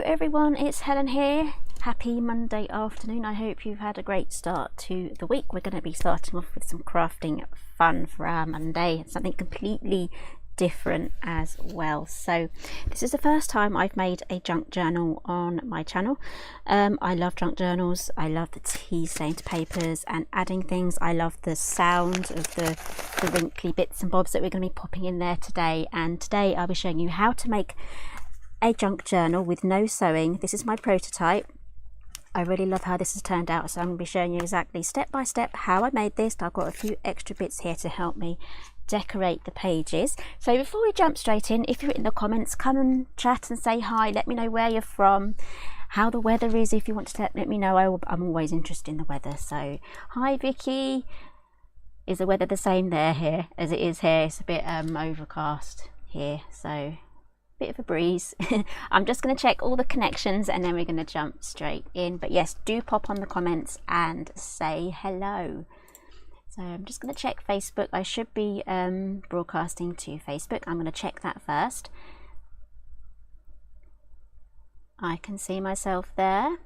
everyone, it's Helen here. Happy Monday afternoon. I hope you've had a great start to the week. We're going to be starting off with some crafting fun for our Monday, something completely different as well. So this is the first time I've made a junk journal on my channel. I love junk journals. I love the tea stained papers and adding things. I love the sound of the wrinkly bits and bobs that we're going to be popping in there today. And today I'll be showing you how to make a junk journal with no sewing. This is my prototype. I really love how this has turned out, so I'm going to be showing you exactly step by step how I made this. I've got a few extra bits here to help me decorate the pages. So before we jump straight in, if you're in the comments, come and chat and say hi. Let me know where you're from, how the weather is. If you want to let me know, I'm always interested in the weather. So hi Vicky. Is the weather the same here as it is here? It's a bit overcast here, so bit of a breeze. I'm just going to check all the connections and then we're going to jump straight in. But yes, do pop on the comments and say hello. So I'm just going to check Facebook. I should be broadcasting to Facebook. I'm going to check that first. I can see myself there.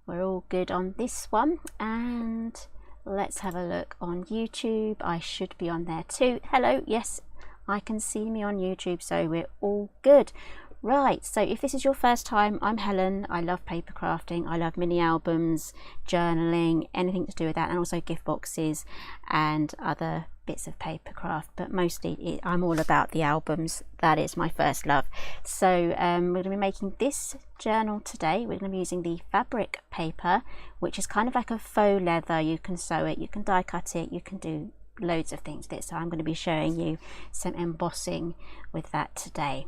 We're all good on this one, and let's have a look on YouTube. I should be on there too. Hello, yes, I can see me on YouTube, so we're all good. Right, so if this is your first time, I'm Helen. I love paper crafting. I love mini albums, journaling, anything to do with that, and also gift boxes and other bits of paper craft, but mostly I'm all about the albums. That is my first love. So we're going to be making this journal today. We're going to be using the fabric paper, which is kind of like a faux leather. You can sew it, you can die cut it, you can do loads of things with it. So I'm going to be showing you some embossing with that today.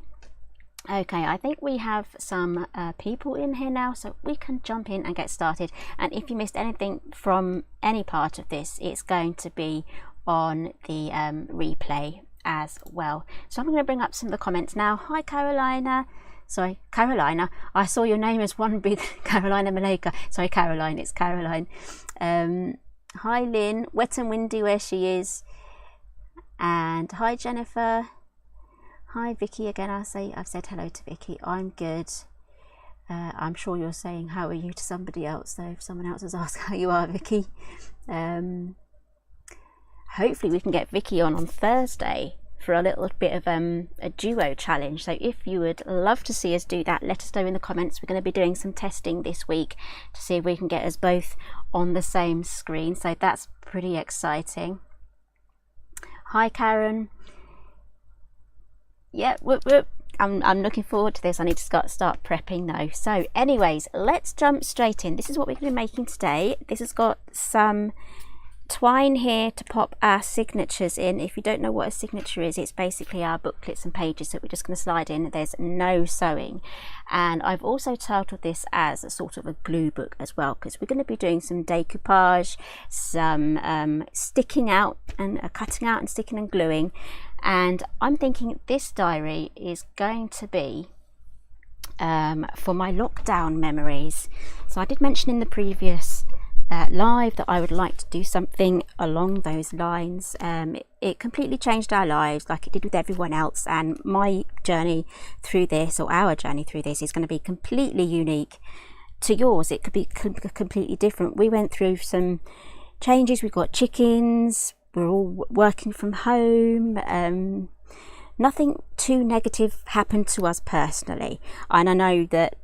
Okay, I think we have some people in here now, so we can jump in and get started. And if you missed anything from any part of this, it's going to be on the replay as well. So I'm going to bring up some of the comments now. Hi Carolina. Sorry, Carolina. I saw your name as one big Carolina Maleka. Sorry, Caroline. It's Caroline. Hi Lynn. Wet and windy where she is. And hi Jennifer. Hi Vicky again. I've said hello to Vicky. I'm good. I'm sure you're saying how are you to somebody else, so if someone else has asked how you are, Vicky. Hopefully we can get Vicky on Thursday for a little bit of a duo challenge. So if you would love to see us do that, let us know in the comments. We're going to be doing some testing this week to see if we can get us both on the same screen, so that's pretty exciting. Hi Karen. Yeah, whoop whoop. I'm looking forward to this. I need to start prepping though. So anyways, let's jump straight in. This is what we're going to be making today. This has got some twine here to pop our signatures in. If you don't know what a signature is, it's basically our booklets and pages that we're just going to slide in. There's no sewing. And I've also titled this as a sort of a glue book as well, because we're going to be doing some decoupage, some sticking out and cutting out and sticking and gluing. And I'm thinking this diary is going to be for my lockdown memories. So I did mention in the previous live that I would like to do something along those lines. It completely changed our lives like it did with everyone else, and my journey through this, or our journey through this, is going to be completely unique to yours. It could be completely different. We went through some changes. We got chickens, we're all working from home. Nothing too negative happened to us personally, and I know that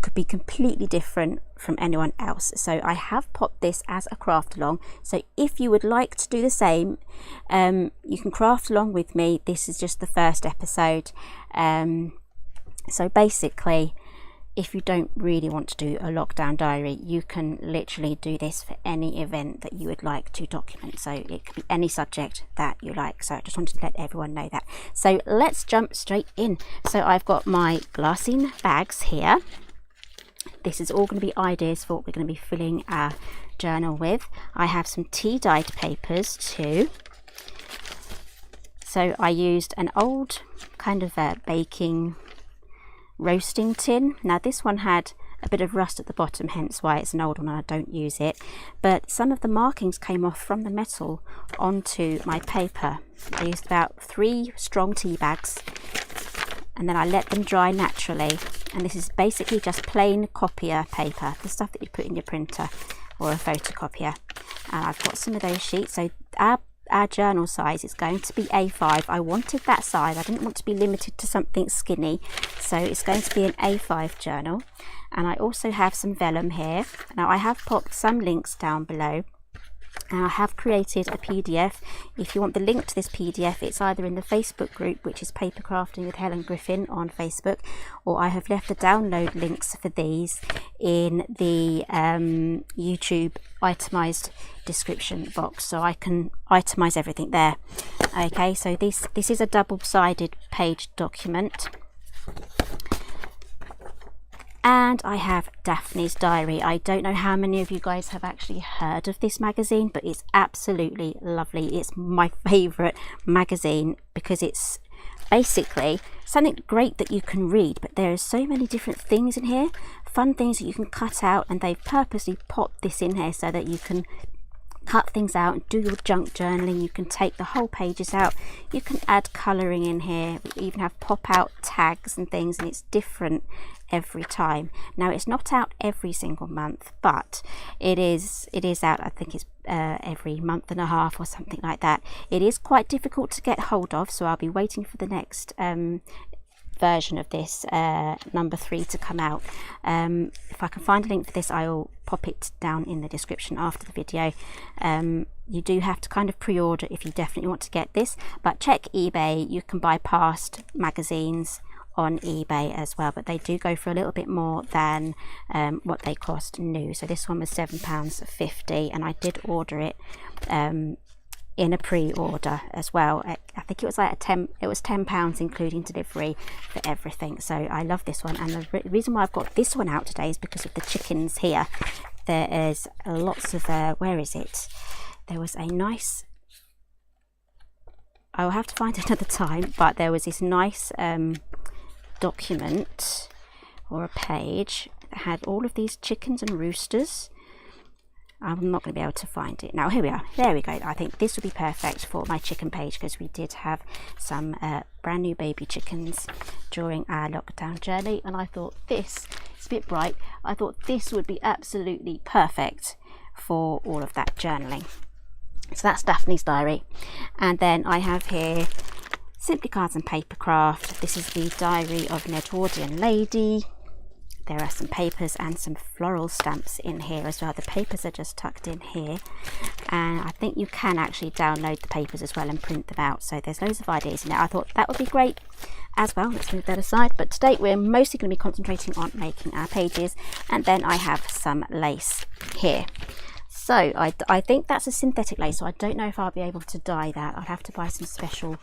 could be completely different from anyone else. So I have popped this as a craft along. So if you would like to do the same, you can craft along with me. This is just the first episode. So basically, if you don't really want to do a lockdown diary, you can literally do this for any event that you would like to document. So it could be any subject that you like. So I just wanted to let everyone know that. So let's jump straight in. So I've got my glassine bags here. This is all going to be ideas for what we're going to be filling our journal with. I have some tea dyed papers too. So I used an old kind of baking roasting tin. Now this one had a bit of rust at the bottom, hence why it's an old one and I don't use it. But some of the markings came off from the metal onto my paper. I used about 3 strong tea bags and then I let them dry naturally, and this is basically just plain copier paper, the stuff that you put in your printer or a photocopier. And I've got some of those sheets. So our journal size is going to be A5. I wanted that size. I didn't want to be limited to something skinny, so it's going to be an A5 journal. And I also have some vellum here. Now I have popped some links down below, and I have created a PDF. If you want the link to this PDF, it's either in the Facebook group, which is Paper Crafting with Helen Griffin on Facebook, or I have left the download links for these in the YouTube itemized description box, so I can itemize everything there. Okay, so this is a double-sided page document. And I have Daphne's Diary. I don't know how many of you guys have actually heard of this magazine, but it's absolutely lovely. It's my favourite magazine because it's basically something great that you can read, but there are so many different things in here, fun things that you can cut out, and they've purposely popped this in here so that you can cut things out and do your junk journaling. You can take the whole pages out, you can add colouring in here, we even have pop out tags and things, and it's different every time. Now it's not out every single month, but it is out, I think it's every month and a half or something like that. It is quite difficult to get hold of, so I'll be waiting for the next version of this, number 3, to come out. If I can find a link for this, I'll pop it down in the description after the video. You do have to kind of pre-order if you definitely want to get this, but check eBay. You can buy past magazines on eBay as well, but they do go for a little bit more than what they cost new. So this one was £7.50, and I did order it in a pre-order as well. I think it was like £10 including delivery for everything. So I love this one, and the reason why I've got this one out today is because of the chickens here. There is lots of where is it? There was a nice, I'll have to find another time, but there was this nice document or a page that had all of these chickens and roosters. I'm not going to be able to find it now. Here we are. There we go. I think this would be perfect for my chicken page, because we did have some brand new baby chickens during our lockdown journey, and I thought this, it's a bit bright, I thought this would be absolutely perfect for all of that journaling. So that's Daphne's Diary. And then I have here Simply Cards and Paper Craft. This is the Diary of an Edwardian Lady. There are some papers and some floral stamps in here as well. The papers are just tucked in here, and I think you can actually download the papers as well and print them out. So there's loads of ideas in there. I thought that would be great as well. Let's move that aside. But today we're mostly going to be concentrating on making our pages, and then I have some lace here. So I think that's a synthetic lace, so I don't know if I'll be able to dye that. I'll have to buy some special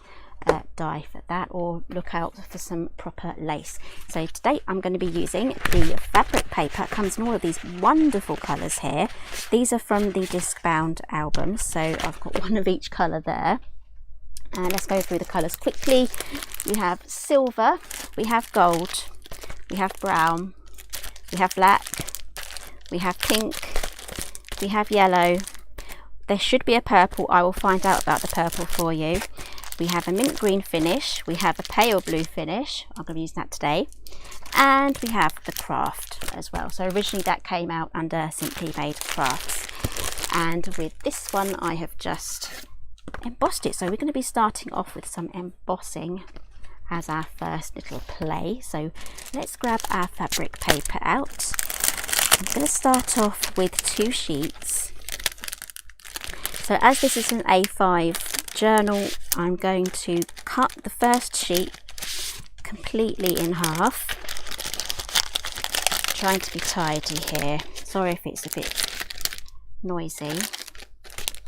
dye for that, or look out for some proper lace. So today I'm going to be using the fabric paper. It comes in all of these wonderful colours here. These are from the disc bound albums, so I've got one of each colour there. And let's go through the colours quickly. We have silver, we have gold, we have brown, we have black, we have pink, we have yellow. There should be a purple. I will find out about the purple for you. We have a mint green finish, we have a pale blue finish, I'm going to be using that today, and we have the Kraft as well. So originally that came out under Simply Made Crafts, and with this one I have just embossed it. So we're going to be starting off with some embossing as our first little play. So let's grab our fabric paper out. I'm going to start off with 2 sheets. So as this is an A5 journal, I'm going to cut the first sheet completely in half. Trying to be tidy here. Sorry if it's a bit noisy.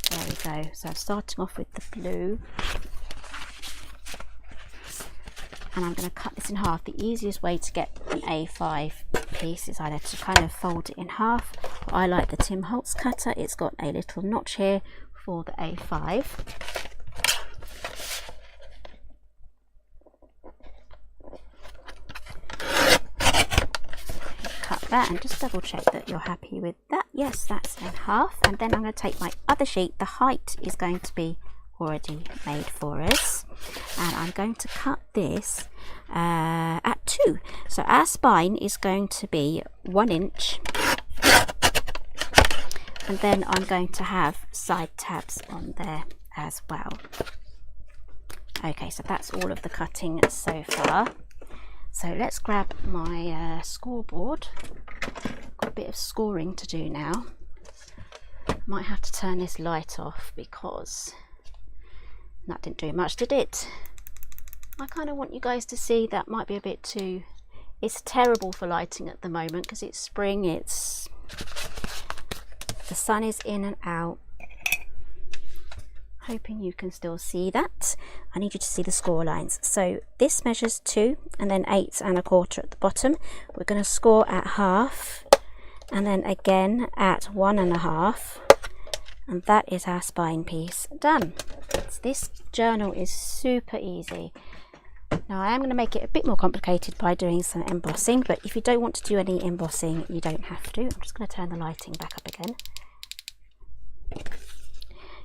There we go. So I'm starting off with the blue, and I'm going to cut this in half. The easiest way to get an A5 piece is either to kind of fold it in half. I like the Tim Holtz cutter. It's got a little notch here for the A5. Cut that and just double check that you're happy with that. Yes, that's in half. And then I'm going to take my other sheet. The height is going to be already made for us, and I'm going to cut this at 2. So our spine is going to be 1 inch, and then I'm going to have side tabs on there as well. Okay, so that's all of the cutting so far. So let's grab my scoreboard. Got a bit of scoring to do now. Might have to turn this light off because that didn't do much, did it? I kind of want you guys to see that might be a bit too... It's terrible for lighting at the moment because it's spring, the sun is in and out. Hoping you can still see that. I need you to see the score lines. So this measures 2 and then 8 1/4 at the bottom. We're going to score at half and then again at 1 1/2, and that is our spine piece done. So this journal is super easy. Now I am going to make it a bit more complicated by doing some embossing, but if you don't want to do any embossing, you don't have to. I'm just going to turn the lighting back up again.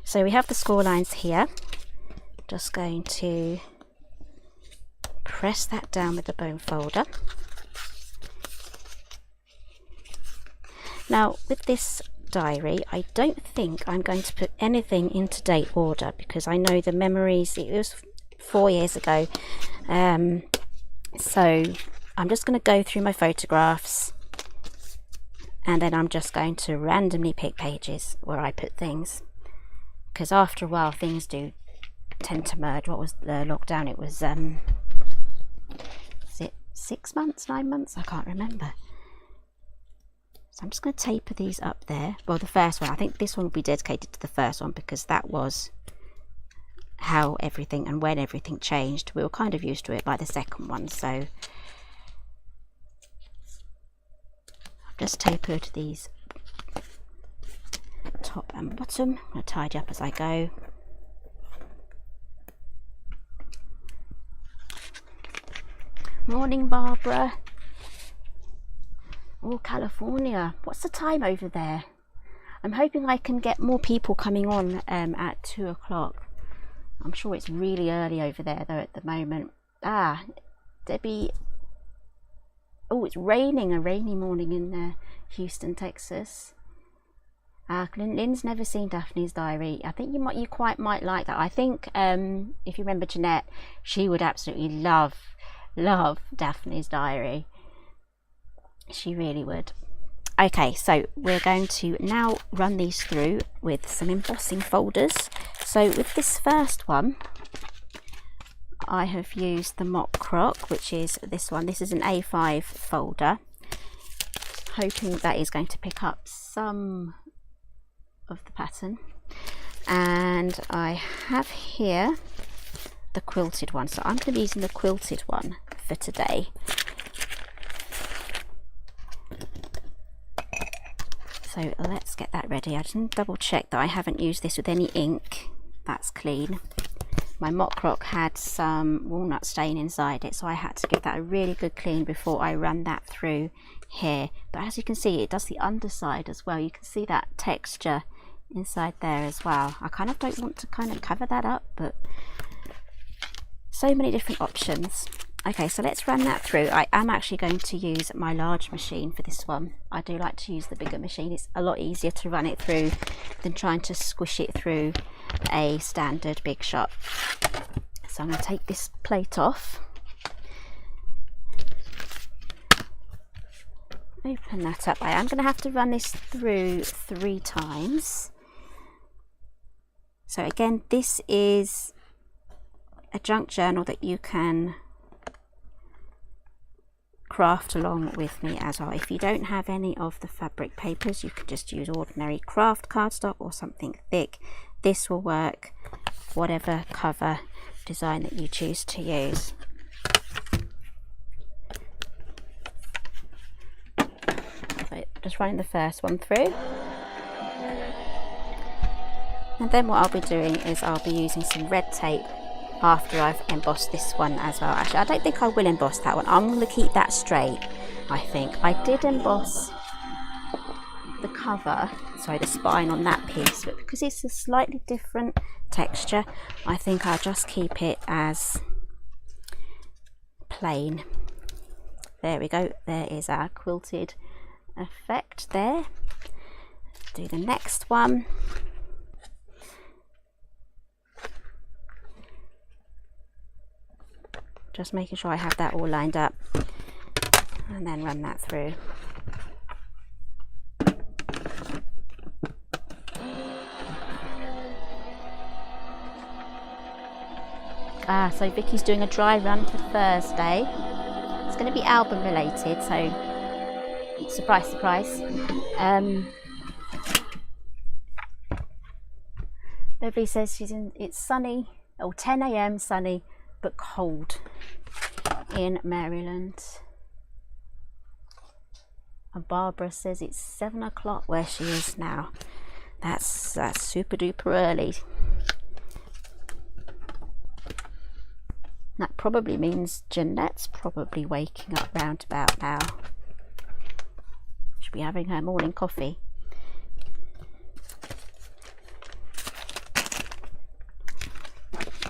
So we have the score lines here. Just going to press that down with the bone folder. Now with this diary, I don't think I'm going to put anything into date order because I know the memories, it was 4 years ago. So I'm just going to go through my photographs and then I'm just going to randomly pick pages where I put things. Because after a while things do tend to merge. What was the lockdown? It was is it 6 months, 9 months? I can't remember. So I'm just going to taper these up there. Well, the first one, I think this one will be dedicated to the first one because that was how everything and when everything changed. We were kind of used to it by the second one. So I've just tapered these top and bottom. I'm going to tidy up as I go. Morning, Barbara. Oh, California. What's the time over there? I'm hoping I can get more people coming on at 2 o'clock. I'm sure it's really early over there though at the moment. Ah, Debbie. Oh, it's raining, a rainy morning in Houston, Texas. Lynn's never seen Daphne's Diary. I think you quite might like that. I think if you remember Jeanette, she would absolutely love Daphne's Diary. She really would. Okay, so we're going to now run these through with some embossing folders. So with this first one, I have used the mock Croc, which is this one. This is an A5 folder. Hoping that is going to pick up some of the pattern. And I have here the quilted one. So I'm going to be using the quilted one for today. So let's get that ready. I just need to double check that I haven't used this with any ink. That's clean. My mock Croc had some walnut stain inside it, so I had to give that a really good clean before I run that through here. But as you can see, it does the underside as well. You can see that texture inside there as well. I kind of don't want to kind of cover that up, but so many different options. Okay, so let's run that through. I am actually going to use my large machine for this one. I do like to use the bigger machine. It's a lot easier to run it through than trying to squish it through a standard big shot. So I'm going to take this plate off. Open that up. I am going to have to run this through 3 times. So again, this is a junk journal that you can craft along with me as well. If you don't have any of the fabric papers, you can just use ordinary craft cardstock or something thick. This will work whatever cover design that you choose to use. So just running the first one through, and then what I'll be doing is I'll be using some red tape after I've embossed this one as well. Actually, I don't think I will emboss that one. I'm going to keep that straight. I think I did emboss the cover, sorry, the spine on that piece, but because it's a slightly different texture, I think I'll just keep it as plain. There we go, there is our quilted effect there. Do the next one. Just making sure I have that all lined up, and then run that through. So Vicky's doing a dry run for Thursday. It's going to be album related, so surprise, surprise. Beverly says it's sunny, or 10 AM sunny, but cold in Maryland. And Barbara says it's 7 o'clock where she is now. That's super duper early. That probably means Jeanette's probably waking up round about now. She'll be having her morning coffee.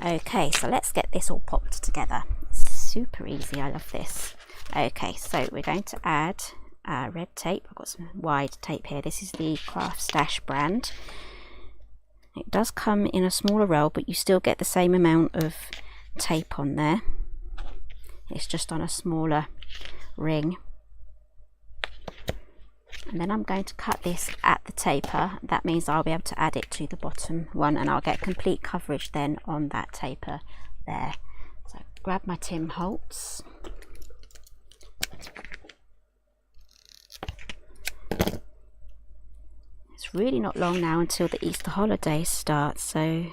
Okay, so let's get this all popped together. Super easy, I love this. Okay, so we're going to add red tape. I've got some wide tape here. This is the Kraft Stash brand. It does come in a smaller roll, but you still get the same amount of tape on there. It's just on a smaller ring. And then I'm going to cut this at the taper. That means I'll be able to add it to the bottom one, and I'll get complete coverage then on that taper there. So grab my Tim Holtz. It's really not long now until the Easter holidays start, so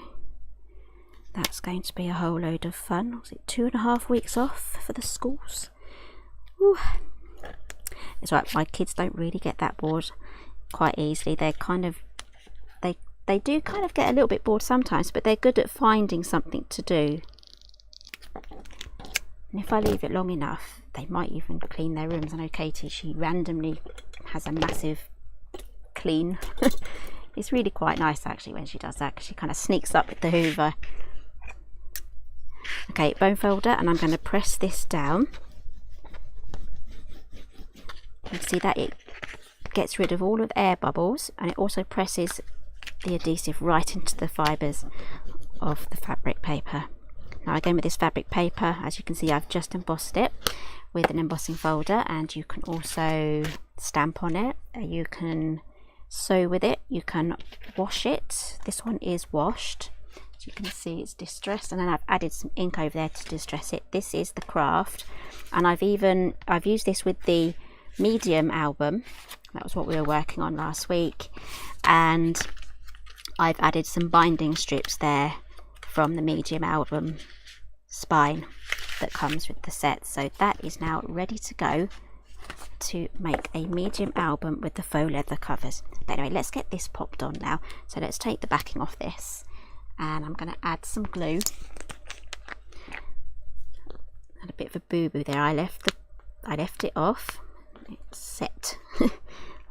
that's going to be a whole load of fun. Was it 2.5 weeks off for the schools? Ooh. It's right, my kids don't really get that bored quite easily. They're kind of, they do kind of get a little bit bored sometimes, but they're good at finding something to do. And if I leave it long enough, they might even clean their rooms. I know Katie, she randomly has a massive clean. It's really quite nice actually when she does that, because she kind of sneaks up with the hoover. Okay, bone folder, and I'm going to press this down. You see that it gets rid of all of the air bubbles, and it also presses the adhesive right into the fibres of the fabric paper. Now again, with this fabric paper, as you can see, I've just embossed it with an embossing folder, and you can also stamp on it, you can sew with it, you can wash it. This one is washed. You can see it's distressed, and then I've added some ink over there to distress it. This is the Kraft, and I've used this with the medium album. That was what we were working on last week, and I've added some binding strips there from the medium album spine that comes with the set. So that is now ready to go to make a medium album with the faux leather covers. But anyway, let's get this popped on now. So let's take the backing off this, and I'm going to add some glue. Had a bit of a boo-boo there. I left it off. It's set.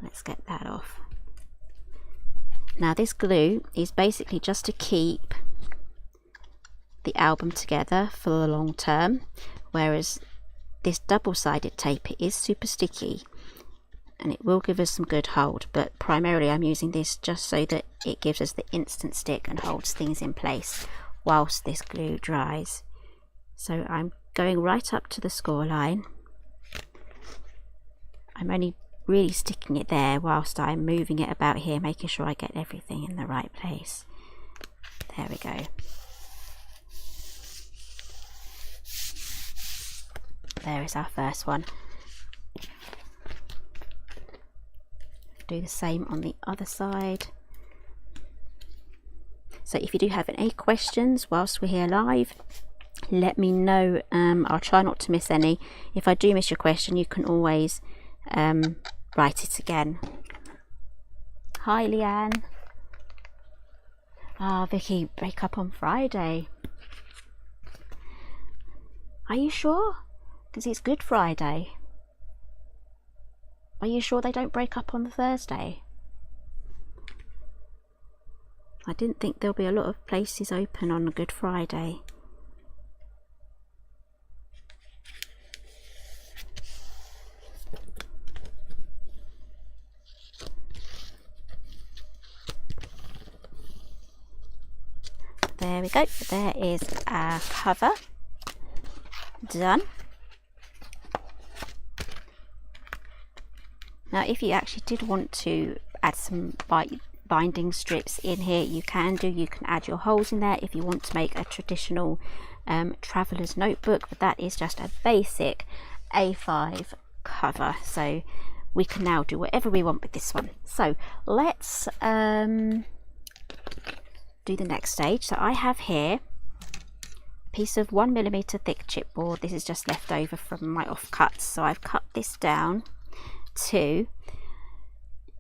Let's get that off. Now this glue is basically just to keep the album together for the long term, whereas this double-sided tape is super sticky and it will give us some good hold, but primarily I'm using this just so that it gives us the instant stick and holds things in place whilst this glue dries. So I'm going right up to the score line. I'm only really sticking it there whilst I'm moving it about here, making sure I get everything in the right place. There we go. There is our first one. Do the same on the other side. So if you do have any questions whilst we're here live, let me know. I'll try not to miss any. If I do miss your question, you can always write it again. Hi Leanne. Vicky, break up on Friday. Are you sure? Because it's Good Friday. Are you sure they don't break up on the Thursday? I didn't think there'll be a lot of places open on a Good Friday. There we go, there is our cover done. Now if you actually did want to add some binding strips in here, you can do. You can add your holes in there if you want to make a traditional traveller's notebook, but that is just a basic A5 cover, so we can now do whatever we want with this one. So let's do the next stage. So I have here a piece of 1mm thick chipboard. This is just left over from my offcuts, so I've cut this down to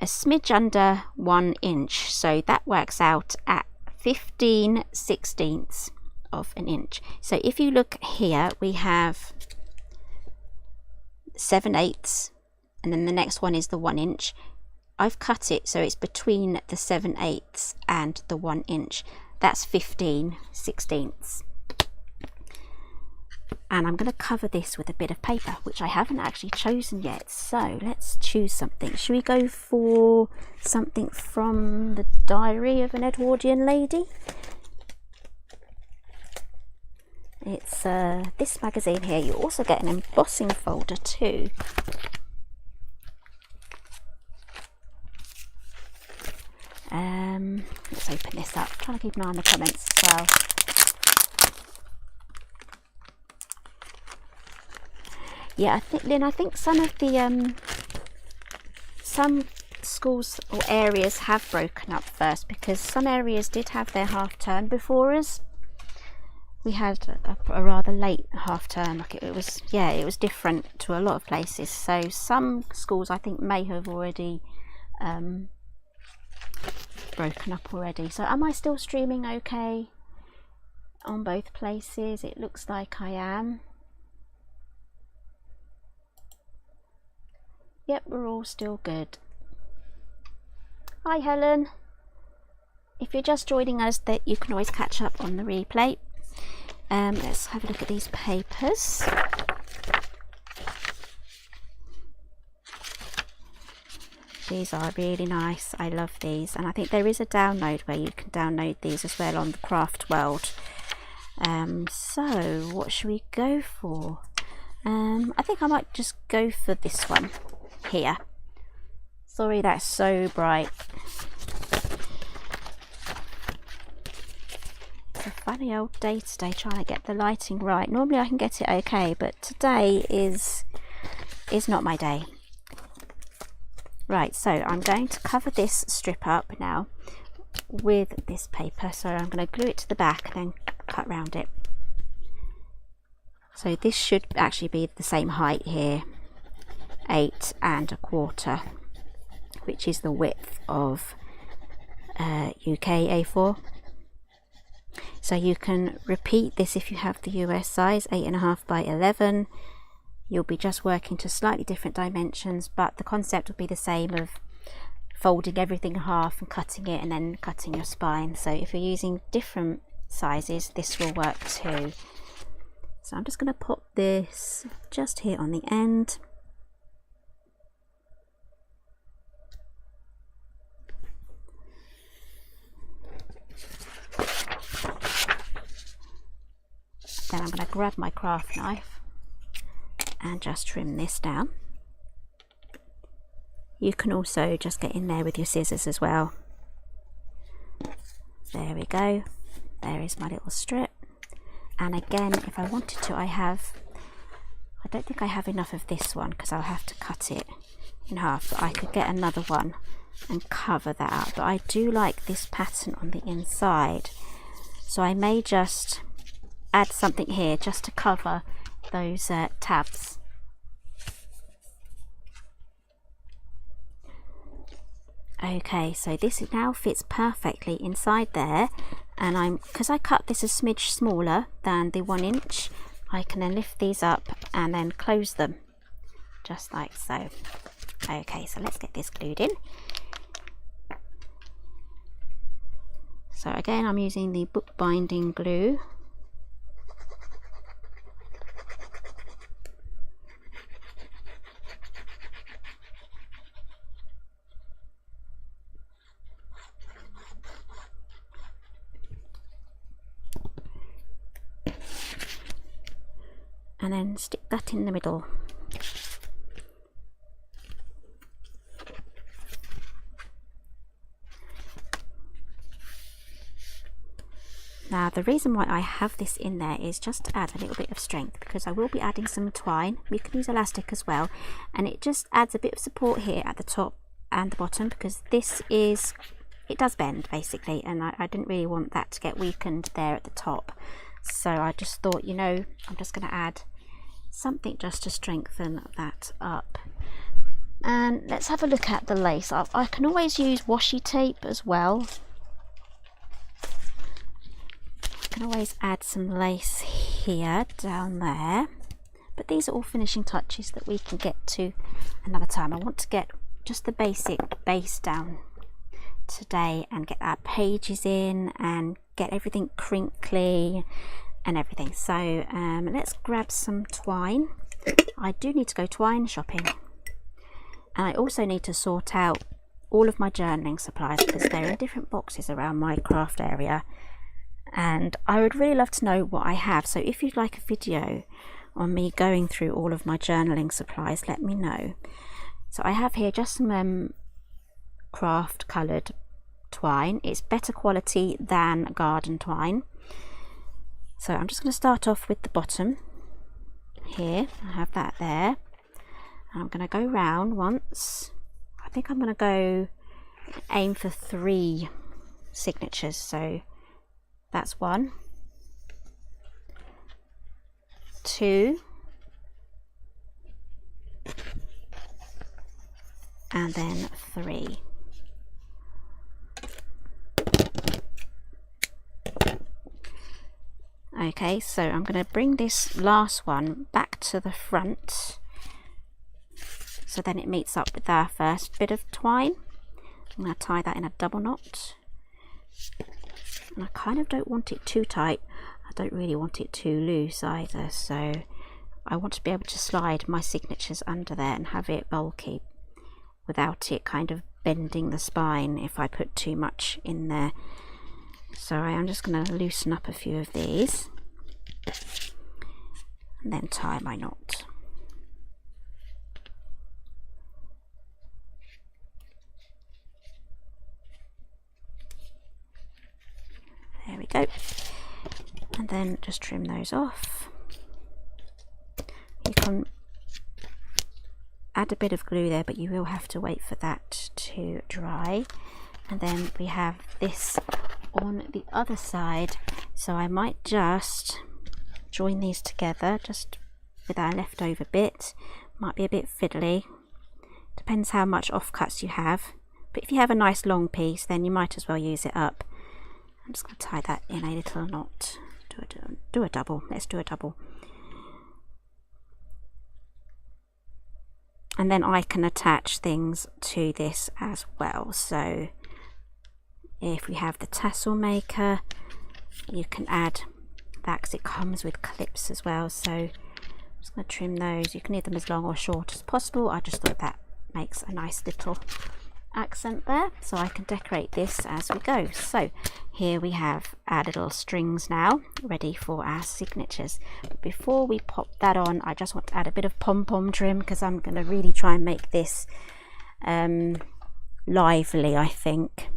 a smidge under 1 inch, so that works out at 15/16 of an inch. So if you look here, we have 7/8, and then the next one is the 1 inch. I've cut it so it's between the 7/8 and the 1 inch. That's 15/16. And I'm going to cover this with a bit of paper, which I haven't actually chosen yet. So let's choose something. Should we go for something from the Diary of an Edwardian Lady? It's this magazine here. You also get an embossing folder too. Let's open this up. I'm trying to keep an eye on the comments as well. Yeah, I think, Lynn, I think some of the some schools or areas have broken up first, because some areas did have their half term before us. We had a rather late half term. Like it was different to a lot of places. So some schools I think may have already broken up already. So am I still streaming okay on both places? It looks like I am. Yep, we're all still good. Hi Helen. If you're just joining us, that you can always catch up on the replay. Let's have a look at these papers. These are really nice. I love these, and I think there is a download where you can download these as well on the Craft world. So what should we go for? I think I might just go for this one here. Sorry, that's so bright. It's a funny old day today, trying to get the lighting right. Normally I can get it okay, but today is not my day. Right, so I'm going to cover this strip up now with this paper. So I'm going to glue it to the back and then cut round it. So this should actually be the same height here, 8 1/4, which is the width of UK A4. So you can repeat this if you have the US size, 8.5 by 11. You'll be just working to slightly different dimensions, but the concept will be the same of folding everything in half and cutting it and then cutting your spine. So if you're using different sizes, this will work too. So I'm just going to pop this just here on the end. Then I'm going to grab my craft knife and just trim this down. You can also just get in there with your scissors as well. There we go. There is my little strip. And again, if I wanted to, I don't think I have enough of this one because I'll have to cut it in half, but I could get another one and cover that up. But I do like this pattern on the inside, so I may just add something here just to cover those tabs. Okay, so this now fits perfectly inside there, and because I cut this a smidge smaller than the 1 inch, I can then lift these up and then close them just like so. Okay, so let's get this glued in. So again, I'm using the bookbinding glue. And then stick that in the middle. Now the reason why I have this in there is just to add a little bit of strength, because I will be adding some twine. We can use elastic as well, and it just adds a bit of support here at the top and the bottom, because it does bend basically, and I didn't really want that to get weakened there at the top. So I just thought, you know, I'm just going to add something just to strengthen that up. And let's have a look at the lace. I can always use washi tape as well. I can always add some lace here, down there, but these are all finishing touches that we can get to another time. I want to get just the basic base down today and get our pages in and get everything crinkly and everything. So let's grab some twine. I do need to go twine shopping, and I also need to sort out all of my journaling supplies because they're in different boxes around my craft area, and I would really love to know what I have. So if you'd like a video on me going through all of my journaling supplies, let me know. So I have here just some Kraft coloured twine. It's better quality than garden twine. So I'm just going to start off with the bottom here. I have that there, and I'm going to go round once. I think I'm going to go aim for 3 signatures. So that's 1, 2, and then 3. Okay, so I'm going to bring this last one back to the front, so then it meets up with our first bit of twine. I'm going to tie that in a double knot, and I kind of don't want it too tight. I don't really want it too loose either, so I want to be able to slide my signatures under there and have it bulky without it kind of bending the spine if I put too much in there. So I am just going to loosen up a few of these and then tie my knot. There we go. And then just trim those off. You can add a bit of glue there, but you will have to wait for that to dry. And then we have this on the other side, so I might just join these together just with our leftover bit. Might be a bit fiddly, depends how much offcuts you have, but if you have a nice long piece then you might as well use it up. I'm just going to tie that in a little knot. Do a double. Let's do a double. And then I can attach things to this as well. So if we have the tassel maker, you can add that because it comes with clips as well. So I'm just going to trim those. You can leave them as long or short as possible. I just thought that makes a nice little accent there, so I can decorate this as we go. So here we have our little strings now ready for our signatures. But before we pop that on, I just want to add a bit of pom-pom trim because I'm going to really try and make this lively, I think.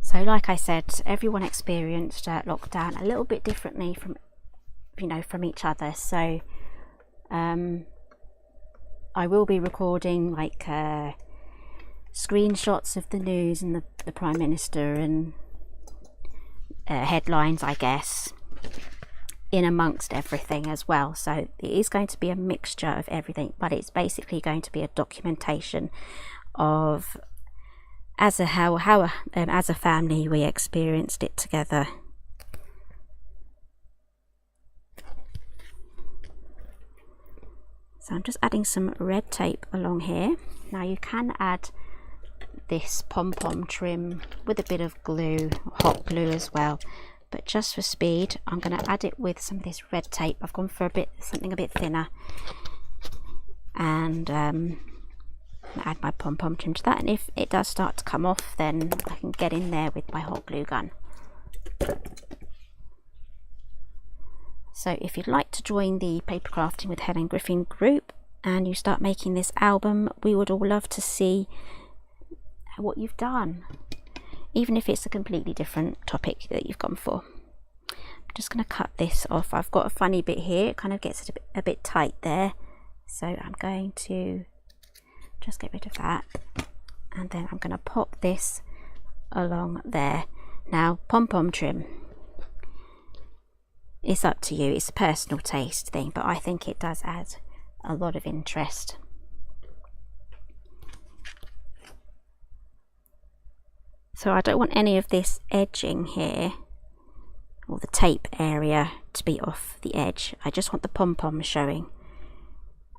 So like I said, everyone experienced lockdown a little bit differently from from each other. So I will be recording like screenshots of the news and the Prime Minister and headlines, I guess, in amongst everything as well. So it is going to be a mixture of everything, but it's basically going to be a documentation of as a family we experienced it together. So I'm just adding some red tape along here. Now you can add this pom-pom trim with a bit of glue, hot glue as well, but just for speed I'm going to add it with some of this red tape. I've gone for something a bit thinner, and add my pom-pom trim to that, and if it does start to come off, then I can get in there with my hot glue gun. So if you'd like to join the Paper Crafting with Helen Griffin group and you start making this album, we would all love to see what you've done, even if it's a completely different topic that you've gone for. I'm just going to cut this off. I've got a funny bit here, it kind of gets a bit tight there, so I'm going to just get rid of that, and then I'm going to pop this along there. Now, pom-pom trim, it's up to you, it's a personal taste thing, but I think it does add a lot of interest. So I don't want any of this edging here, or the tape area, to be off the edge. I just want the pom-pom showing.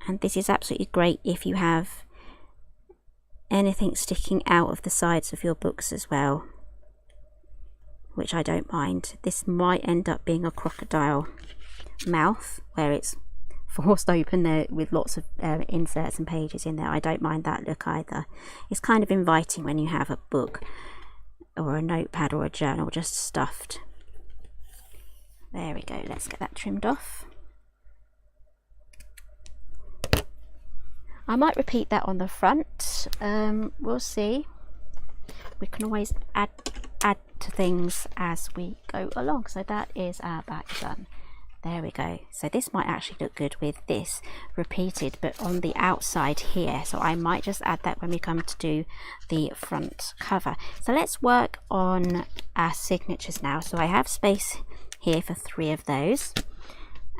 And this is absolutely great if you have anything sticking out of the sides of your books as well, which I don't mind. This might end up being a crocodile mouth where it's forced open there with lots of inserts and pages in there. I don't mind that look either. It's kind of inviting when you have a book or a notepad or a journal just stuffed. There we go, let's get that trimmed off. I might repeat that on the front, we'll see. We can always add to things as we go along. So that is our back done. There we go. So this might actually look good with this repeated, but on the outside here. So I might just add that when we come to do the front cover. So let's work on our signatures now. So I have space here for 3 of those.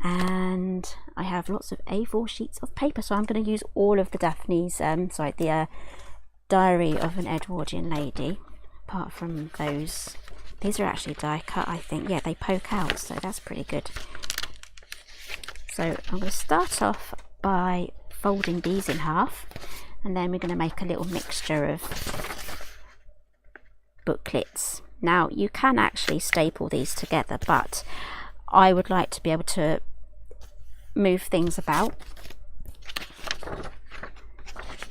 And I have lots of A4 sheets of paper, so I'm going to use all of the Daphne's, the Diary of an Edwardian Lady, apart from those. These are actually die cut, I think. Yeah, they poke out, so that's pretty good. So I'm going to start off by folding these in half, and then we're going to make a little mixture of booklets. Now, you can actually staple these together, but I would like to be able to move things about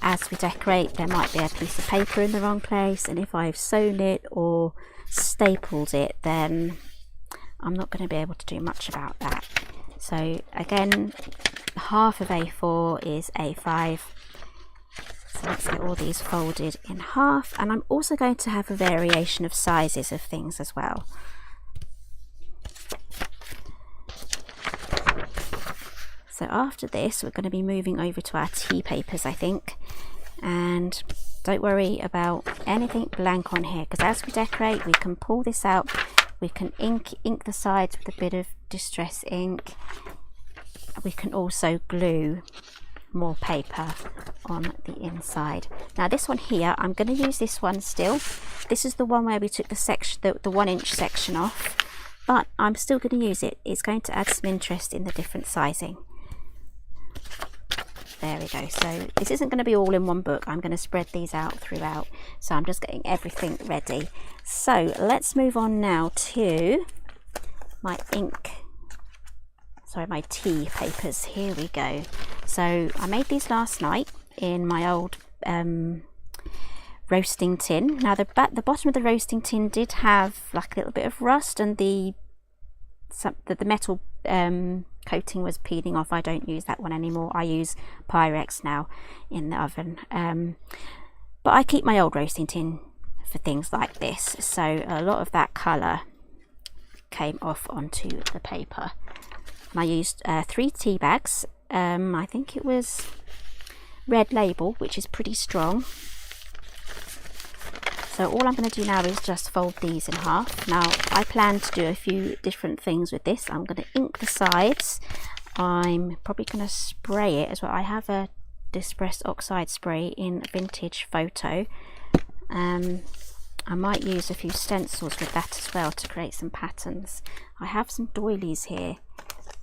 as we decorate. There might be a piece of paper in the wrong place, and if I've sewn it or stapled it, then I'm not going to be able to do much about that. So again, half of A4 is A5. So let's get all these folded in half, and I'm also going to have a variation of sizes of things as well. So after this, we're going to be moving over to our tea papers, I think. And don't worry about anything blank on here, because as we decorate, we can pull this out. We can ink the sides with a bit of distress ink. We can also glue more paper on the inside. Now this one here, I'm going to use this one still. This is the one where we took the section, the 1-inch section off, but I'm still going to use it. It's going to add some interest in the different sizing. There we go. So this isn't going to be all in one book. I'm going to spread these out throughout. So I'm just getting everything ready. So let's move on now to my my tea papers. Here we go. So I made these last night in my old roasting tin. Now the bottom of the roasting tin did have like a little bit of rust, and the metal coating was peeling off. I don't use that one anymore. I use Pyrex now in the oven, but I keep my old roasting tin for things like this. So a lot of that colour came off onto the paper, and I used 3 tea bags. I think it was Red Label, which is pretty strong. So all I'm going to do now is just fold these in half. Now I plan to do a few different things with this. I'm going to ink the sides. I'm probably going to spray it as well. I have a Distress Oxide spray in Vintage Photo. I might use a few stencils with that as well to create some patterns. I have some doilies here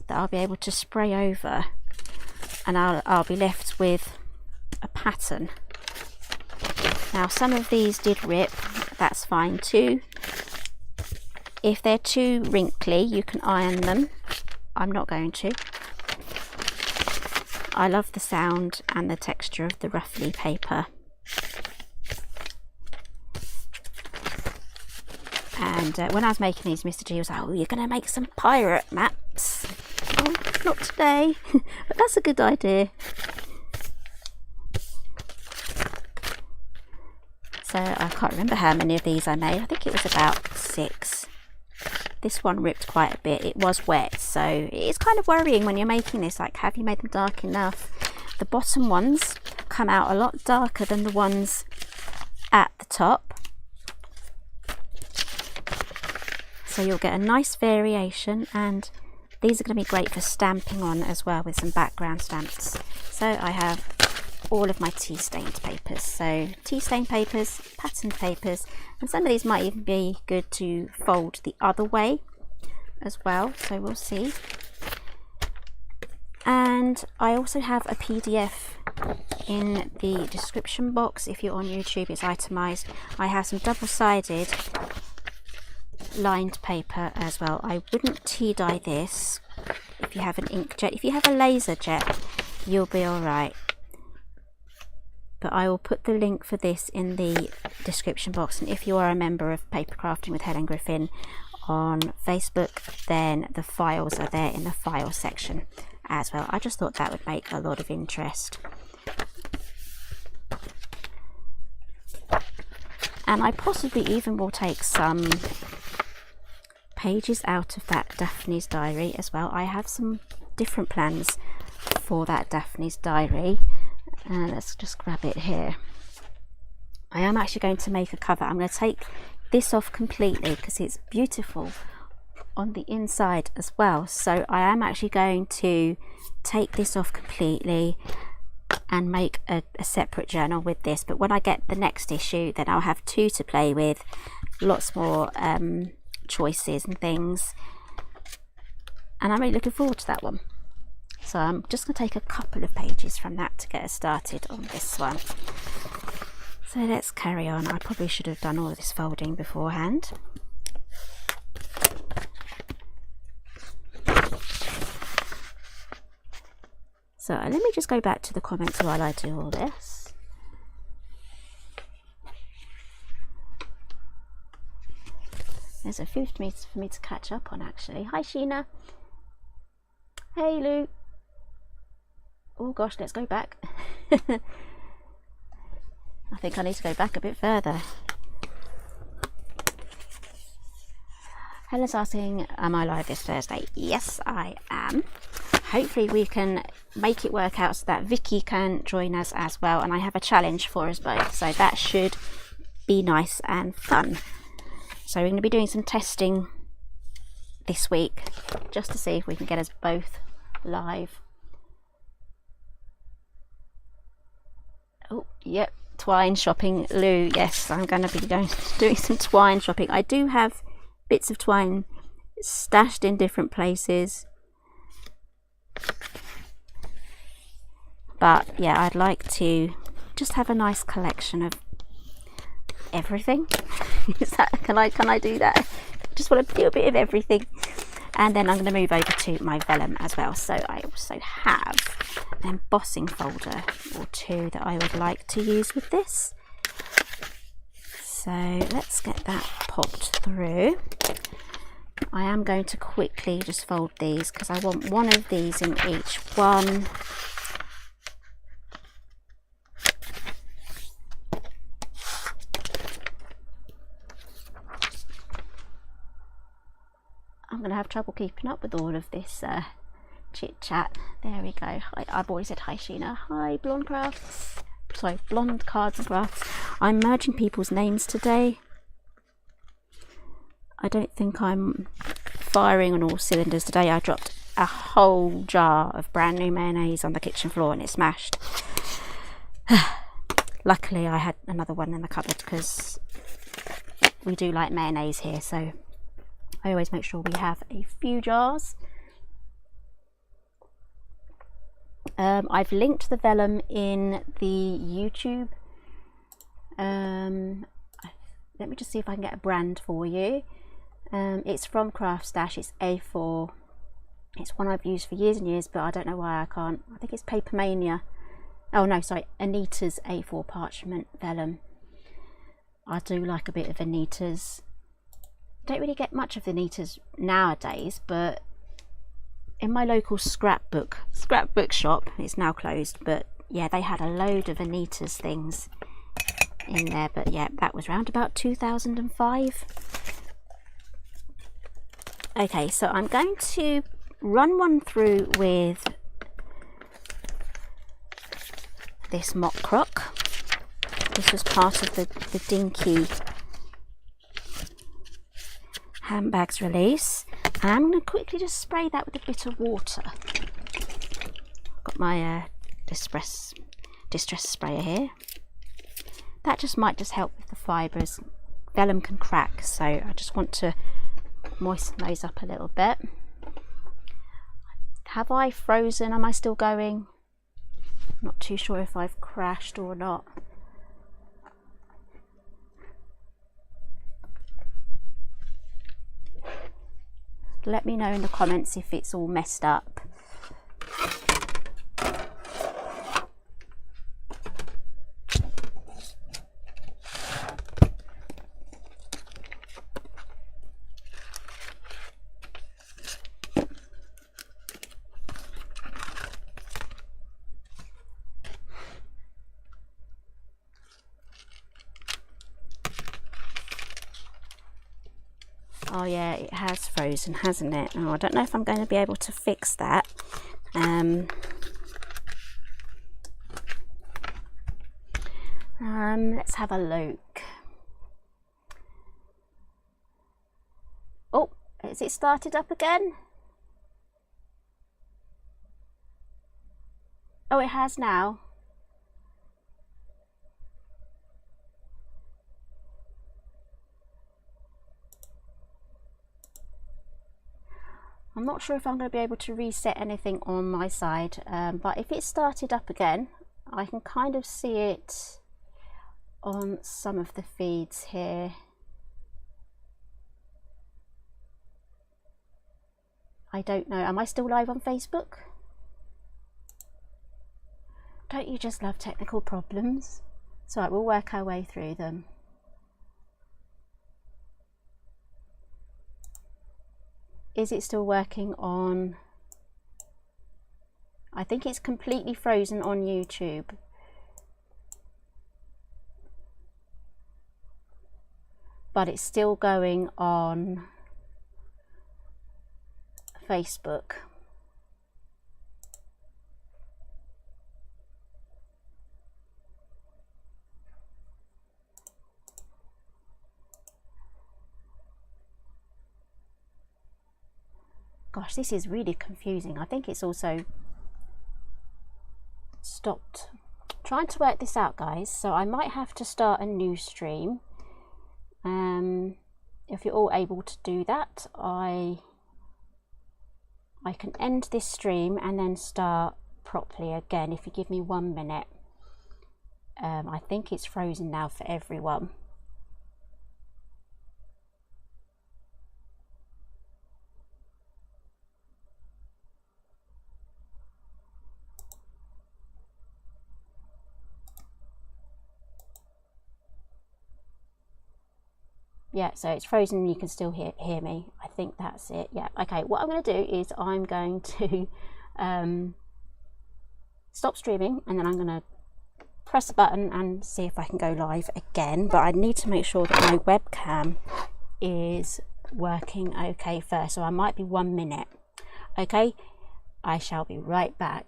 that I'll be able to spray over, and I'll be left with a pattern Now some of these did rip, that's fine too. If they're too wrinkly, you can iron them. I'm not going to. I love the sound and the texture of the ruffly paper. And when I was making these, Mr. G was like, oh, you're going to make some pirate maps. Oh, not today, but that's a good idea. So I can't remember how many of these I made. I think it was about 6. This one ripped quite a bit. It was wet, so it's kind of worrying when you're making this, like, have you made them dark enough? The bottom ones come out a lot darker than the ones at the top. So you'll get a nice variation, and these are going to be great for stamping on as well with some background stamps. So I have all of my tea stained papers. So tea stained papers, patterned papers, and some of these might even be good to fold the other way as well, so we'll see. And I also have a PDF in the description box. If you're on YouTube, it's itemized. I have some double-sided lined paper as well. I wouldn't tea dye this if you have an inkjet. If you have a laser jet, you'll be all right. But I will put the link for this in the description box, and if you are a member of Paper Crafting with Helen Griffin on Facebook, then the files are there in the file section as well. I just thought that would make a lot of interest. And I possibly even will take some pages out of that Daphne's diary as well. I have some different plans for that Daphne's diary. Let's just grab it here. I am actually going to make a cover. I'm going to take this off completely because it's beautiful on the inside as well. So I am actually going to take this off completely and make a separate journal with this. But when I get the next issue, then I'll have 2 to play with, lots more choices and things. And I'm really looking forward to that one. So I'm just going to take a couple of pages from that to get us started on this one. So let's carry on. I probably should have done all of this folding beforehand. So let me just go back to the comments while I do all this. There's a few for me to catch up on actually. Hi Sheena. Hey Lou. Oh gosh, let's go back. I think I need to go back a bit further. Helen's asking, am I live this Thursday? Yes, I am. Hopefully we can make it work out so that Vicky can join us as well, and I have a challenge for us both, so that should be nice and fun. So we're going to be doing some testing this week just to see if we can get us both live. Oh, yep, twine shopping, Lou. Yes, I'm going to be doing some twine shopping. I do have bits of twine stashed in different places, but yeah, I'd like to just have a nice collection of everything. Can I do that? Just want to do a bit of everything. And then I'm going to move over to my vellum as well. So I also have an embossing folder or 2 that I would like to use with this. So let's get that popped through. I am going to quickly just fold these because I want one of these in each one. I'm going to have trouble keeping up with all of this chit chat. There we go. I've always said hi Sheena. Hi Blonde Crafts. Sorry, Blonde Cards and Crafts. I'm merging people's names today. I don't think I'm firing on all cylinders today. I dropped a whole jar of brand new mayonnaise on the kitchen floor and it smashed. Luckily I had another one in the cupboard because we do like mayonnaise here, so I always make sure we have a few jars. I've linked the vellum in the YouTube Let me just see if I can get a brand for you. It's from Kraft. It's A4. It's one I've used for years and years, but I don't know why I can't. I think it's Paper Mania. Oh no, sorry, Anita's A4 parchment vellum. I do like a bit of Anita's. Don't really get much of Anita's nowadays, but in my local scrapbook shop, it's now closed, but yeah, they had a load of Anita's things in there. But yeah, that was around about 2005. Okay, so I'm going to run one through with this mock croc. This was part of the Dinky handbags release. And I'm going to quickly just spray that with a bit of water. I've got my distress sprayer here. That just might just help with the fibres. Vellum can crack, so I just want to moisten those up a little bit. Have I frozen? Am I still going? Not too sure if I've crashed or not. Let me know in the comments if it's all messed up. Oh yeah, it has frozen, hasn't it? Oh, I don't know if I'm going to be able to fix that. Let's have a look. Oh, has it started up again? Oh, it has now. I'm not sure if I'm going to be able to reset anything on my side, but if it started up again, I can kind of see it on some of the feeds here. I don't know. Am I still live on Facebook? Don't you just love technical problems? It's alright, we'll work our way through them. Is it still working on? I think it's completely frozen on YouTube. But it's still going on Facebook. Gosh, this is really confusing. I think it's also stopped. Trying to work this out, guys, so I might have to start a new stream. If you're all able to do that, I can end this stream and then start properly again if you give me 1 minute. I think it's frozen now for everyone. Yeah, so it's frozen and you can still hear me. I think that's it. Yeah, okay, what I'm going to do is I'm going to stop streaming, and then I'm going to press a button and see if I can go live again. But I need to make sure that my webcam is working okay first, so I might be 1 minute. Okay, I shall be right back.